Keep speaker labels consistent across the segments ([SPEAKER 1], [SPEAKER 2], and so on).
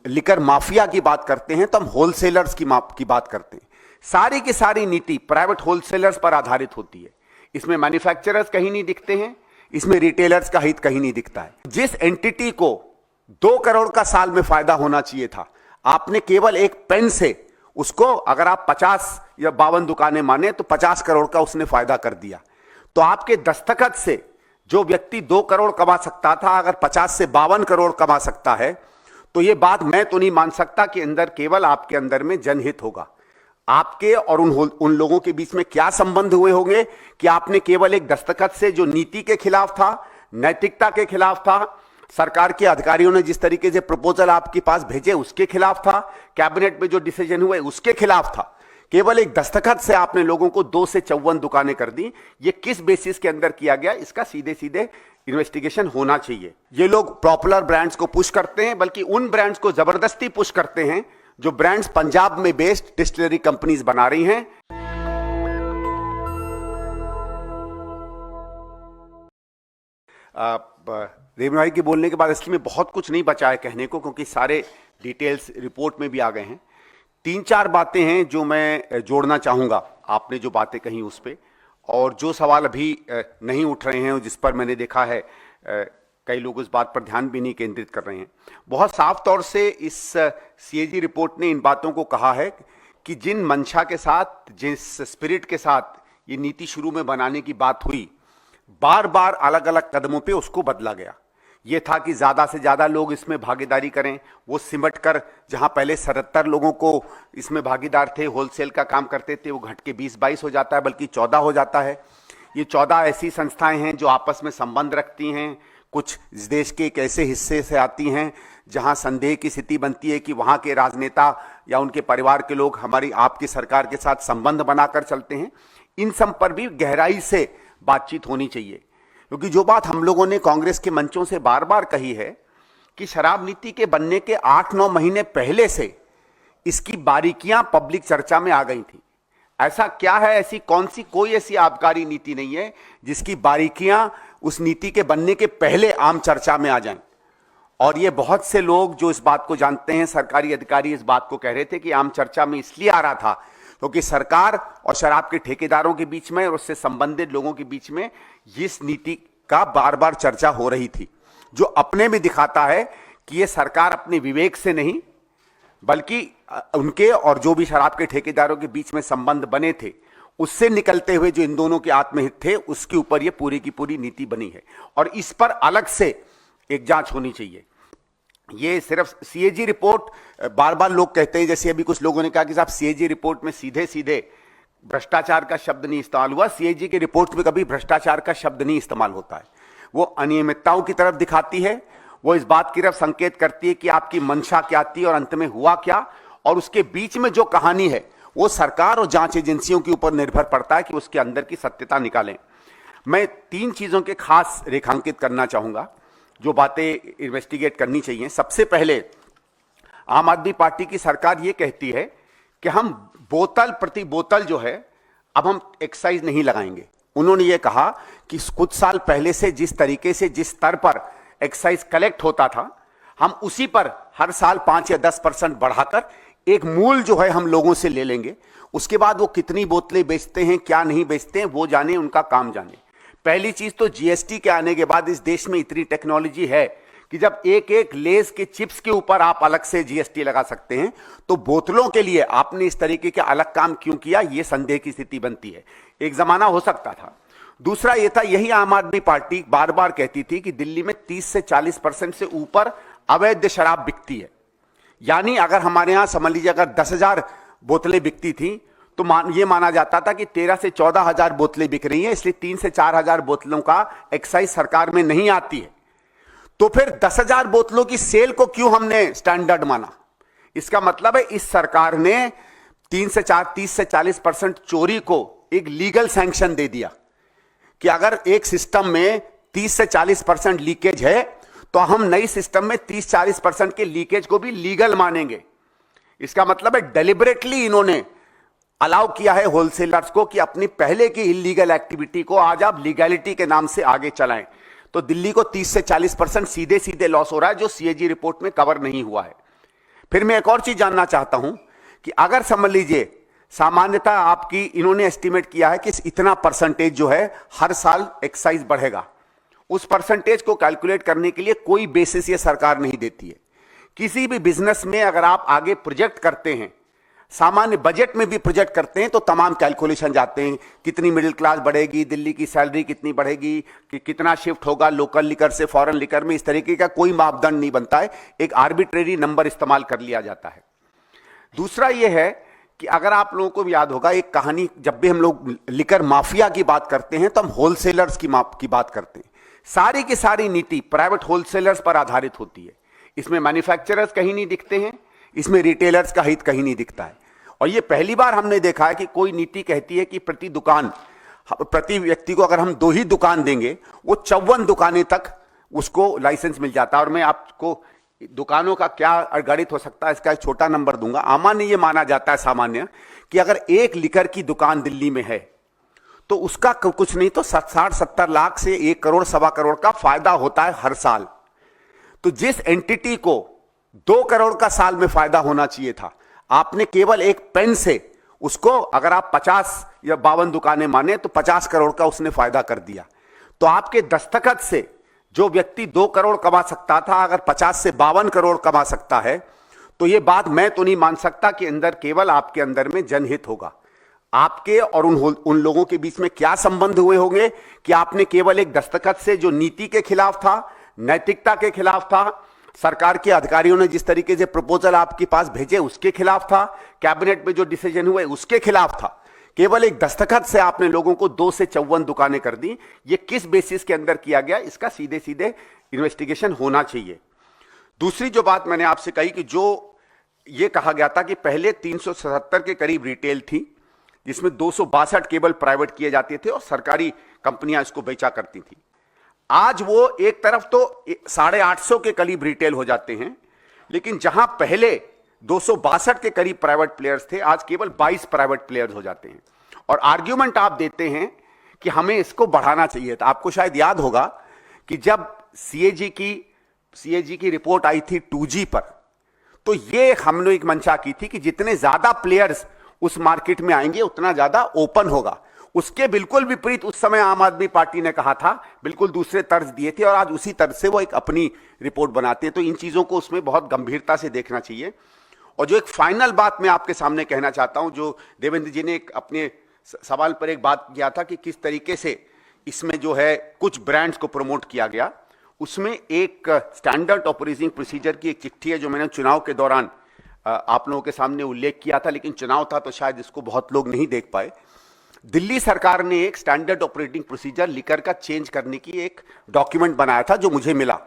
[SPEAKER 1] Liquor mafia की बात करते हैं तो हम होलसेलर्स की बात करते हैं। सारी की सारी नीति प्राइवेट होलसेलर्स पर आधारित होती है। इसमें मैन्युफैक्चरर्स कहीं नहीं दिखते हैं, इसमें रिटेलर्स का हित कहीं नहीं दिखता है। जिस एंटिटी को 2 करोड़ का साल में फायदा होना चाहिए था, आपने केवल एक पेन से उसको, अगर आप 50 या 52 दुकानें माने तो 50 करोड़ का उसने फायदा कर दिया। तो आपके दस्तखत से जो व्यक्ति 2 करोड़ कमा सकता था, अगर 50 से 52 करोड़ कमा सकता है, तो यह बात मैं तो नहीं मान सकता कि अंदर केवल आपके अंदर में जनहित होगा। आपके और उन लोगों के बीच में क्या संबंध हुए होंगे कि आपने केवल एक दस्तखत से, जो नीति के खिलाफ था, नैतिकता के खिलाफ था, सरकार के अधिकारियों ने जिस तरीके से प्रपोजल आपके पास भेजे उसके खिलाफ था, कैबिनेट में जो डिसीजन हुए उसके खिलाफ था, केवल एक दस्तखत से आपने लोगों को 2 से 54 दुकानें कर दी। ये किस बेसिस के अंदर किया गया, इसका सीधे सीधे इन्वेस्टिगेशन होना चाहिए। ये लोग पॉपुलर ब्रांड्स को पुश करते हैं, बल्कि उन ब्रांड्स को जबरदस्ती पुश करते हैं जो ब्रांड्स पंजाब में बेस्ड डिस्टिलरी कंपनीज बना रही हैं। रेवन्यू भाई के बोलने के बाद इसमें बहुत कुछ नहीं बचा है कहने को, क्योंकि सारे डिटेल्स रिपोर्ट में भी आ गए हैं। 3-4 बातें हैं जो मैं जोड़ना चाहूंगा आपने जो बातें कही उस पर, और जो सवाल अभी नहीं उठ रहे हैं, जिस पर मैंने देखा है कई लोग उस बात पर ध्यान भी नहीं केंद्रित कर रहे हैं। बहुत साफ तौर से इस सीएजी रिपोर्ट ने इन बातों को कहा है कि जिन मंशा के साथ, जिस स्पिरिट के साथ ये नीति शुरू में बनाने की बात हुई, बार बार अलग अलग कदमों पे उसको बदला गया। ये था कि ज़्यादा से ज़्यादा लोग इसमें भागीदारी करें, वो सिमट कर, जहाँ पहले 77 लोगों को इसमें भागीदार थे, होलसेल का काम करते थे, वो घट के 20-22 हो जाता है, बल्कि 14 हो जाता है। ये 14 ऐसी संस्थाएं हैं जो आपस में संबंध रखती हैं, कुछ इस देश के एक ऐसे हिस्से से आती हैं जहां संदेह की स्थिति बनती है कि वहां के राजनेता या उनके परिवार के लोग हमारी आपकी सरकार के साथ संबंध बनाकर चलते हैं। इन सब पर भी गहराई से बातचीत होनी चाहिए, क्योंकि जो बात हम लोगों ने कांग्रेस के मंचों से बार बार कही है कि शराब नीति के बनने के 8-9 महीने पहले से इसकी बारीकियां पब्लिक चर्चा में आ गई थी। ऐसा क्या है, ऐसी कौन सी कोई ऐसी आबकारी नीति नहीं है जिसकी बारीकियां उस नीति के बनने के पहले आम चर्चा में आ जाएं। और ये बहुत से लोग जो इस बात को जानते हैं, सरकारी अधिकारी इस बात को कह रहे थे कि आम चर्चा में इसलिए आ रहा था क्योंकि सरकार और शराब के ठेकेदारों के बीच में और उससे संबंधित लोगों के बीच में इस नीति का बार बार चर्चा हो रही थी, जो अपने में दिखाता है कि ये सरकार अपने विवेक से नहीं, बल्कि उनके और जो भी शराब के ठेकेदारों के बीच में संबंध बने थे उससे निकलते हुए जो इन दोनों के आत्महित थे, उसके ऊपर ये पूरी की पूरी नीति बनी है। और इस पर अलग से एक जांच होनी चाहिए। ये सिर्फ सीएजी रिपोर्ट, बार बार लोग कहते हैं, जैसे अभी कुछ लोगों ने कहा कि साहब सीएजी रिपोर्ट में सीधे सीधे भ्रष्टाचार का शब्द नहीं इस्तेमाल हुआ। सीएजी के रिपोर्ट में कभी भ्रष्टाचार का शब्द नहीं इस्तेमाल होता है। वो अनियमितताओं की तरफ दिखाती है, वो इस बात की तरफ संकेत करती है कि आपकी मंशा क्या थी और अंत में हुआ क्या, और उसके बीच में जो कहानी है वो सरकार और जांच एजेंसियों के ऊपर निर्भर पड़ता है कि उसके अंदर की सत्यता निकालें। मैं 3 चीजों के खास रेखांकित करना चाहूंगा जो बातें इन्वेस्टिगेट करनी चाहिए। सबसे पहले, आम आदमी पार्टी की सरकार ये कहती है कि हम बोतल प्रति बोतल जो है अब हम एक्साइज नहीं लगाएंगे। उन्होंने ये कहा कि कुछ साल पहले से जिस तरीके से, जिस स्तर पर एक्साइज कलेक्ट होता था, हम उसी पर हर साल 5 या 10% बढ़ाकर एक मूल जो है हम लोगों से ले लेंगे। उसके बाद वो कितनी बोतलें बेचते हैं, क्या नहीं बेचते हैं, वो जाने, उनका काम जाने। पहली चीज तो जीएसटी के आने के बाद इस देश में इतनी टेक्नोलॉजी है कि जब एक एक लेस के चिप्स के ऊपर आप अलग से जीएसटी लगा सकते हैं, तो बोतलों के लिए आपने इस तरीके के अलग काम क्यों किया, यह संदेह की स्थिति बनती है। एक जमाना हो सकता था। दूसरा यह था, यही आम आदमी पार्टी बार बार कहती थी कि दिल्ली में 30 से 40% से ऊपर अवैध शराब बिकती है। यानी अगर हमारे यहां समझ लीजिए अगर 10,000 बोतलें बिकती थी तो ये माना जाता था कि 13 से 14,000 बोतलें बिक रही हैं, इसलिए 3 से 4,000 बोतलों का एक्साइज सरकार में नहीं आती है। तो फिर 10,000 बोतलों की सेल को क्यों हमने स्टैंडर्ड माना? इसका मतलब है इस सरकार ने 30 से 40% चोरी को एक लीगल सैंक्शन दे दिया कि अगर एक सिस्टम में 30 से 40% लीकेज है तो हम नई सिस्टम में 30-40% के लीकेज को भी लीगल मानेंगे। इसका मतलब है डेलिबरेटली इन्होंने अलाउ किया है होलसेलर्स को कि अपनी पहले की इलीगल एक्टिविटी को आज आप लीगैलिटी के नाम से आगे चलाएं। तो दिल्ली को 30 से 40% सीधे सीधे लॉस हो रहा है, जो सीएजी रिपोर्ट में कवर नहीं हुआ है। फिर मैं एक और चीज जानना चाहता हूं कि अगर समझ लीजिए सामान्यतः आपकी इन्होंने एस्टिमेट किया है कि इतना परसेंटेज जो है हर साल एक्साइज बढ़ेगा, उस परसेंटेज को कैलकुलेट करने के लिए कोई बेसिस ये सरकार नहीं देती है। किसी भी बिजनेस में अगर आप आगे प्रोजेक्ट करते हैं, सामान्य बजट में भी प्रोजेक्ट करते हैं, तो तमाम कैलकुलेशन जाते हैं, कितनी मिडिल क्लास बढ़ेगी, दिल्ली की सैलरी कितनी बढ़ेगी, कि कितना शिफ्ट होगा लोकल लिकर से फॉरेन लिकर में, इस तरीके का कोई मापदंड नहीं बनता है, एक आर्बिट्रेरी नंबर इस्तेमाल कर लिया जाता है। दूसरा यह है कि अगर आप लोगों को भी याद होगा एक कहानी, जब भी हम लोग लिकर माफिया की बात करते हैं तो हम होलसेलर्स की बात करते हैं। सारी की सारी नीति प्राइवेट होलसेलर्स पर आधारित होती है। इसमें मैन्युफैक्चरर्स कहीं नहीं दिखते हैं, इसमें रिटेलर्स का हित कहीं नहीं दिखता है। और ये पहली बार हमने देखा है कि कोई नीति कहती है कि प्रति व्यक्ति को अगर हम 2 ही दुकान देंगे, वो 54 दुकानें तक उसको लाइसेंस मिल जाता है। और मैं आपको दुकानों का क्या गणित हो सकता है इसका एक छोटा नंबर दूंगा। सामान्य ये माना जाता है सामान्य कि अगर एक लिकर की दुकान दिल्ली में है तो उसका कुछ नहीं तो 60-70 लाख से 1 करोड़ 1.25 करोड़ का फायदा होता है हर साल। तो जिस एंटिटी को 2 करोड़ का साल में फायदा होना चाहिए था, आपने केवल एक पेन से उसको, अगर आप 50 या 52 दुकानें माने तो 50 करोड़ का उसने फायदा कर दिया। तो आपके दस्तखत से जो व्यक्ति 2 करोड़ कमा सकता था, अगर 50 से 52 करोड़ कमा सकता है, तो यह बात मैं तो नहीं मान सकता कि अंदर केवल आपके अंदर में जनहित होगा। आपके और उन लोगों के बीच में क्या संबंध हुए होंगे कि आपने केवल एक दस्तखत से, जो नीति के खिलाफ था, नैतिकता के खिलाफ था, सरकार के अधिकारियों ने जिस तरीके से प्रपोजल आपके पास भेजे उसके खिलाफ था, कैबिनेट में जो डिसीजन हुए उसके खिलाफ था, केवल एक दस्तखत से आपने लोगों को 2 से 54 दुकानें कर दी। ये किस बेसिस के अंदर किया गया, इसका सीधे सीधे इन्वेस्टिगेशन होना चाहिए। दूसरी जो बात मैंने आपसे कही कि जो ये कहा गया था कि पहले 377 के करीब रिटेल थी, जिसमें 262 केवल प्राइवेट किए जाते थे और सरकारी कंपनियां इसको बेचा करती थी। आज वो एक तरफ तो 850 के करीब रिटेल हो जाते हैं, लेकिन जहां पहले 262 के करीब प्राइवेट प्लेयर्स थे, आज केवल 22 प्राइवेट प्लेयर्स हो जाते हैं। और आर्ग्यूमेंट आप देते हैं कि हमें इसको बढ़ाना चाहिए था। आपको शायद याद होगा कि जब सीएजी की रिपोर्ट आई थी 2G पर, तो ये हमने एक मंशा की थी कि जितने ज्यादा प्लेयर्स उस मार्केट में आएंगे उतना ज्यादा ओपन होगा। उसके बिल्कुल विपरीत उस समय आम आदमी पार्टी ने कहा था, बिल्कुल दूसरे तर्ज दिए थे, और आज उसी तर्ज से वो एक अपनी रिपोर्ट बनाते हैं। तो इन चीजों को उसमें बहुत गंभीरता से देखना चाहिए। और जो एक फाइनल बात मैं आपके सामने कहना चाहता हूं, जो देवेंद्र जी ने अपने सवाल पर एक बात किया था कि किस तरीके से इसमें जो है कुछ ब्रांड्स को प्रमोट किया गया, उसमें एक स्टैंडर्ड ऑपरेटिंग प्रोसीजर की एक चिट्ठी है जो मैंने चुनाव के दौरान आप लोगों के सामने उल्लेख किया था, लेकिन चुनाव था तो शायद इसको बहुत लोग नहीं देख पाए। दिल्ली सरकार ने एक स्टैंडर्ड ऑपरेटिंग प्रोसीजर लिकर का चेंज करने की एक डॉक्यूमेंट बनाया था जो मुझे मिला,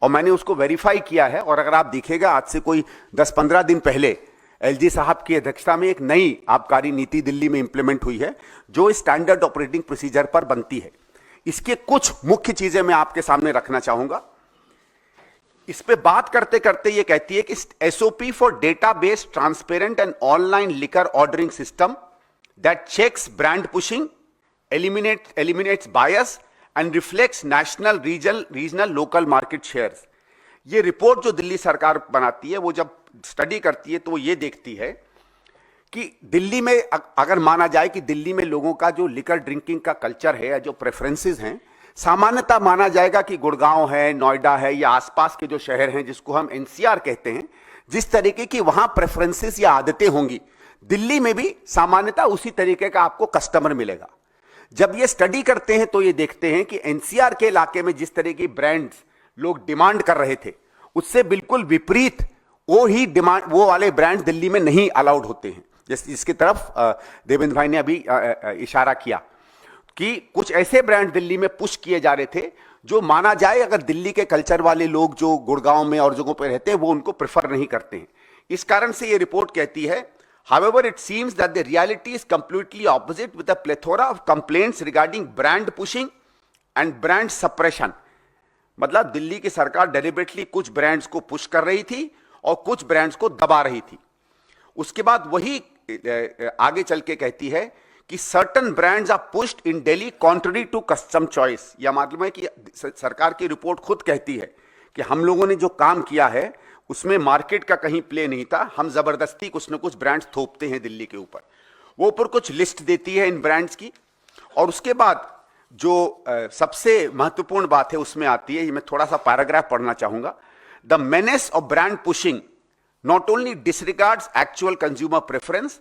[SPEAKER 1] और मैंने उसको वेरीफाई किया है। और अगर आप देखिएगा, आज से कोई 10-15 दिन पहले एलजी साहब की अध्यक्षता में एक नई आबकारी नीति दिल्ली में इंप्लीमेंट हुई है जो स्टैंडर्ड ऑपरेटिंग प्रोसीजर पर बनती है। इसके कुछ मुख्य चीजें मैं आपके सामने रखना चाहूंगा। इस पे बात करते करते ये कहती है कि SOP for database transparent and online liquor ordering system that checks brand pushing, eliminates bias and reflects national, regional, local market shares। ये रिपोर्ट जो दिल्ली सरकार बनाती है, वो जब स्टडी करती है तो वो ये देखती है कि दिल्ली में अगर माना जाए कि दिल्ली में लोगों का जो लिकर ड्रिंकिंग का कल्चर है या जो प्रेफरेंसेस हैं, सामान्यतः माना जाएगा कि गुड़गांव है, नोएडा है, या आसपास के जो शहर हैं जिसको हम एनसीआर कहते हैं, जिस तरीके की वहां प्रेफरेंसेस या आदतें होंगी, दिल्ली में भी सामान्यतः उसी तरीके का आपको कस्टमर मिलेगा। जब ये स्टडी करते हैं तो ये देखते हैं कि एनसीआर के इलाके में जिस तरह की ब्रांड्स लोग डिमांड कर रहे थे, उससे बिल्कुल विपरीत वो वाले ब्रांड दिल्ली में नहीं अलाउड होते हैं। जिसकी तरफ देवेंद्र भाई ने अभी इशारा किया कि कुछ ऐसे ब्रांड दिल्ली में पुश किए जा रहे थे जो माना जाए अगर दिल्ली के कल्चर वाले लोग जो गुड़गांव में और जगहों पर रहते हैं वो उनको प्रेफर नहीं करते हैं। इस कारण से ये रिपोर्ट कहती है, however it seems that the reality is completely opposite with a plethora of complaints regarding brand pushing and brand suppression। मतलब दिल्ली की सरकार डेलिबरेटली कुछ ब्रांड्स को पुश कर रही थी और कुछ ब्रांड्स को दबा रही थी। उसके बाद वही आगे चल के कहती है कि certain brands are pushed in Delhi contrary to custom choice. यह मतलब है कि सरकार की रिपोर्ट खुद कहती है कि हम लोगों ने जो काम किया है उसमें मार्केट का कहीं प्ले नहीं था। हम जबरदस्ती कुछ न कुछ ब्रांड्स थोपते हैं दिल्ली के ऊपर। वो ऊपर कुछ लिस्ट देती है इन ब्रांड्स की, और उसके बाद जो सबसे महत्वपूर्ण बात है उसमें आती है, ये मैं थोड़ा सा पैराग्राफ पढ़ना चाहूंगा। The menace of brand pushing not only डिसरिगार्ड्स actual consumer preference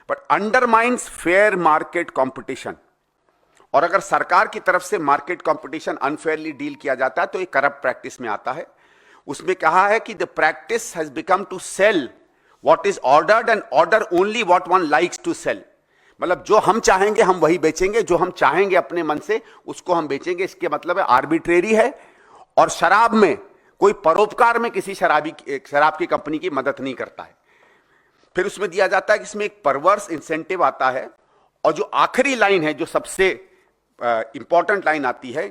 [SPEAKER 1] but undermines fair market competition. और अगर सरकार की तरफ से मार्केट कॉम्पिटिशन अनफेयरली डील किया जाता है तो ये करप्ट प्रैक्टिस में आता है। उसमें कहा है कि the practice has become to sell what is ordered and order only what one likes to sell. मतलब जो हम चाहेंगे हम वही बेचेंगे, जो हम चाहेंगे अपने मन से उसको हम बेचेंगे। इसके मतलब है आर्बिट्रेरी है, और शराब में कोई परोपकार में किसी शराब की कंपनी की मदद नहीं करता है। फिर उसमें दिया जाता है कि इसमें एक परवर्स इंसेंटिव आता है, और जो आखिरी लाइन है, जो सबसे इंपॉर्टेंट लाइन आती है,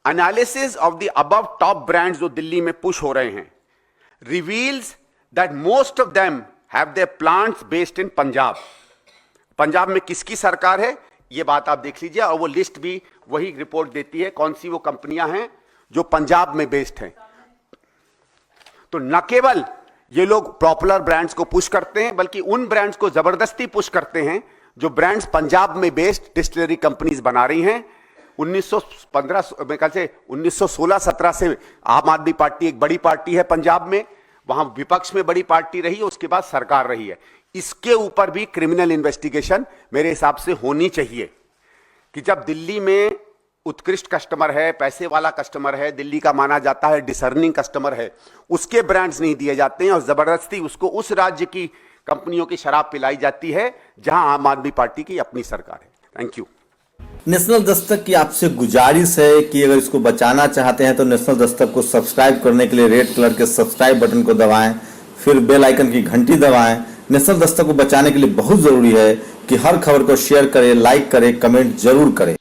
[SPEAKER 1] analysis of the above top brands जो दिल्ली में पुश हो रहे हैं reveals that most of them have their plants based in Punjab. Punjab में किसकी सरकार है ये बात आप देख लीजिए, और वो लिस्ट भी वही रिपोर्ट देती है कौन सी वो कंपनियां हैं जो पंजाब में बेस्ड हैं। तो न केवल ये लोग पॉपुलर ब्रांड्स को पुश करते हैं, बल्कि उन ब्रांड्स को जबरदस्ती पुश करते हैं जो ब्रांड्स पंजाब में बेस्ड डिस्टिलरी कंपनीज बना रही हैं। 1915 में ख्याल से 1916-17 से आम आदमी पार्टी एक बड़ी पार्टी है पंजाब में, वहां विपक्ष में बड़ी पार्टी रही है, उसके बाद सरकार रही है। इसके ऊपर भी क्रिमिनल इन्वेस्टिगेशन मेरे हिसाब से होनी चाहिए कि जब दिल्ली में उत्कृष्ट कस्टमर है, पैसे वाला कस्टमर है, दिल्ली का माना जाता है डिसर्निंग कस्टमर है, उसके ब्रांड्स नहीं दिए जाते हैं और जबरदस्ती उसको उस राज्य की कंपनियों की शराब पिलाई जाती है जहां आम आदमी पार्टी की अपनी सरकार है। Thank you.
[SPEAKER 2] नेशनल दस्तक की आपसे गुजारिश है कि अगर इसको बचाना चाहते हैं तो नेशनल दस्तक को सब्सक्राइब करने के लिए रेड कलर के सब्सक्राइब बटन को दबाएं, फिर बेल आइकन की घंटी दबाएं। नेशनल दस्तक को बचाने के लिए बहुत जरूरी है कि हर खबर को शेयर करें, लाइक करें, कमेंट जरूर करें।